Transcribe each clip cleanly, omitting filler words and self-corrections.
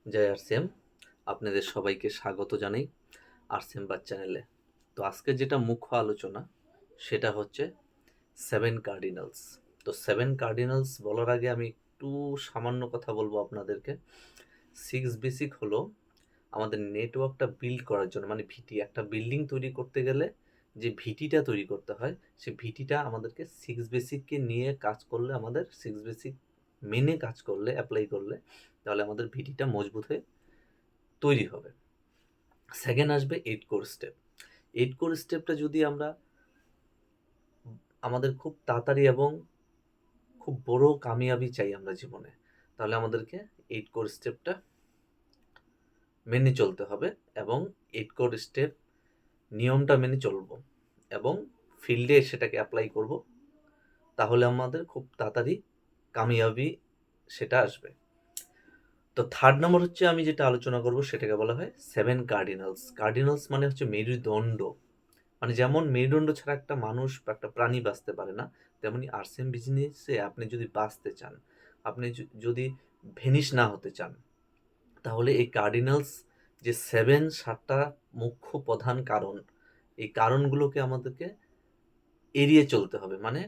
জয় RCM. আপনাদের সবাইকে স্বাগত জানাই আরসিএম বাজ চ্যানেলে। তো আজকে যেটা মুখ্য আলোচনা সেটা হচ্ছে সেভেন কার্ডিনালস। তো সেভেন কার্ডিনালস বলার আগে আমি একটু সামান্য কথা বলবো আপনাদেরকে। সিক্স বেসিক হলো আমাদের নেটওয়ার্কটা বিল্ড করার জন্য, মানে ভিটি, একটা বিল্ডিং তৈরি করতে গেলে যে ভিটিটা তৈরি করতে হয়, সেই ভিটিটা আমাদেরকে সিক্স বেসিককে নিয়ে কাজ করলে, আমাদের সিক্স বেসিক মেনে কাজ করলে, অ্যাপ্লাই করলে, তাহলে আমাদের ভিটিটা মজবুত হয়ে তৈরি হবে। সেকেন্ড আসবে eight core step. Eight core স্টেপটা যদি আমরা আমাদের খুব তাড়াতাড়ি এবং খুব বড় কামিয়াবি চাই আমরা জীবনে, তাহলে আমাদেরকে এইট কোর স্টেপটা মেনে চলতে হবে এবং এইট কোর স্টেপ নিয়মটা মেনে চলবো এবং ফিল্ডে সেটাকে অ্যাপ্লাই করব, তাহলে আমাদের খুব তাড়াতাড়ি কামিয়াবি সেটা আসবে। তো থার্ড নম্বর হচ্ছে আমি যেটা আলোচনা করব সেটাকে বলা হয় সেভেন কার্ডিনালস। কার্ডিনালস মানে হচ্ছে মেরুদণ্ড। মানে যেমন মেরুদণ্ড ছাড়া একটা মানুষ বা একটা প্রাণী বাঁচতে পারে না, তেমনি আরসিএম বিজনেসে আপনি যদি বাঁচতে চান, আপনি যদি ভেনিশ না হতে চান, তাহলে এই কার্ডিনালস যে সাতটা মুখ্য প্রধান কারণ, এই কারণগুলোকে আমাদেরকে এড়িয়ে চলতে হবে। মানে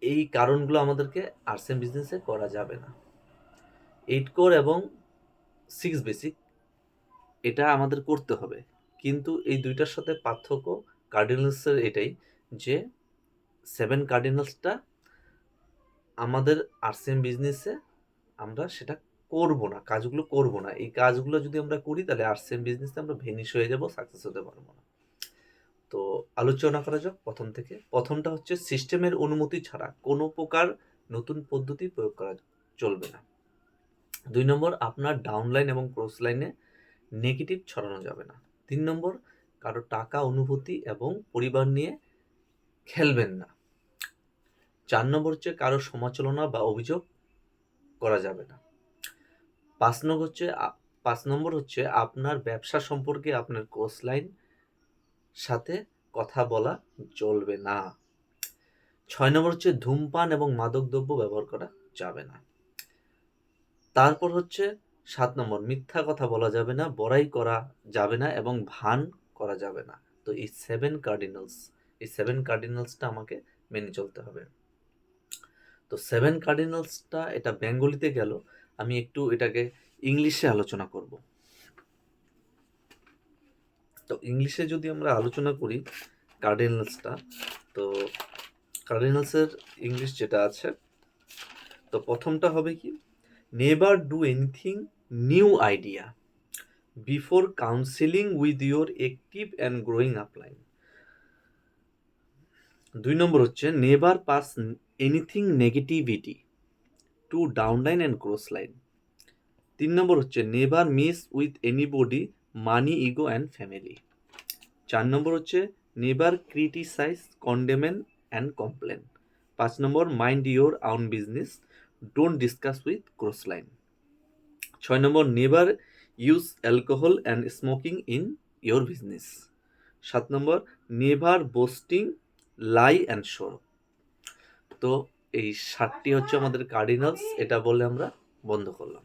এই কারণগুলো আমাদেরকে আরসিএম বিজনেসে করা যাবে না। এইট কোর এবং সিক্স বেসিক এটা আমাদের করতে হবে, কিন্তু এই দুইটার সাথে পার্থক্য কার্ডিনালসের এটাই যে সেভেন কার্ডিনালসটা আমাদের আরসিএম বিজনেসে আমরা সেটা করব না, কাজগুলো করব না। এই কাজগুলো যদি আমরা করি তাহলে আরসিএম বিজনেসে আমরা ভেনিশ হয়ে যাব, সাকসেস হতে পারবো না। তো আলোচনা করা যাক প্রথম থেকে। প্রথমটা হচ্ছে সিস্টেমের অনুমতি ছাড়া কোনো প্রকার নতুন পদ্ধতি প্রয়োগ করা চলবে না। 2 নম্বর, আপনার ডাউনলাইন এবং ক্রস লাইনে নেগেটিভ ছড়ানো যাবে না। 3 নম্বর, কারো টাকা, অনুভূতি এবং পরিবার নিয়ে খেলবেন না। 4 নম্বর হচ্ছে কারো সমালোচনা বা অভিযোগ করা যাবে না। 5 নম্বর হচ্ছে আপনার ব্যবসা সম্পর্কে আপনার ক্রস লাইন সাথে কথা বলা চলবে না। 6 নম্বর হচ্ছে ধূমপান এবং মাদকদ্রব্য ব্যবহার করা যাবে না। তারপর হচ্ছে 7 নম্বর, মিথ্যা কথা বলা যাবে না, বড়াই করা যাবে না এবং ভান করা যাবে না। তো এই সেভেন কার্ডিনালসটা আমাকে মেনে চলতে হবে। তো সেভেন কার্ডিনালসটা এটা বেঙ্গলিতে গেল, আমি একটু এটাকে ইংলিশে আলোচনা করব। তো ইংলিশে যদি আমরা আলোচনা করি কার্ডিনালসটা, তো কার্ডিনালসের ইংলিশ যেটা আছে, তো প্রথমটা হবে কি, never do anything new idea before counselling with your active and growing upline. 2 number হচ্ছে never pass anything negativity to downline and cross line. 3 number হচ্ছে never miss with anybody money, ego and family. 4 number হচ্ছে never criticise, condemn and complain. 5 number, mind your own business, don't discuss with cross line. 6 number, never use alcohol and smoking in your business. 7 number, never boosting, lie and show. তো এই 7টি হচ্ছে আমাদের cardinals, এটা বলে আমরা বন্ধ করলাম।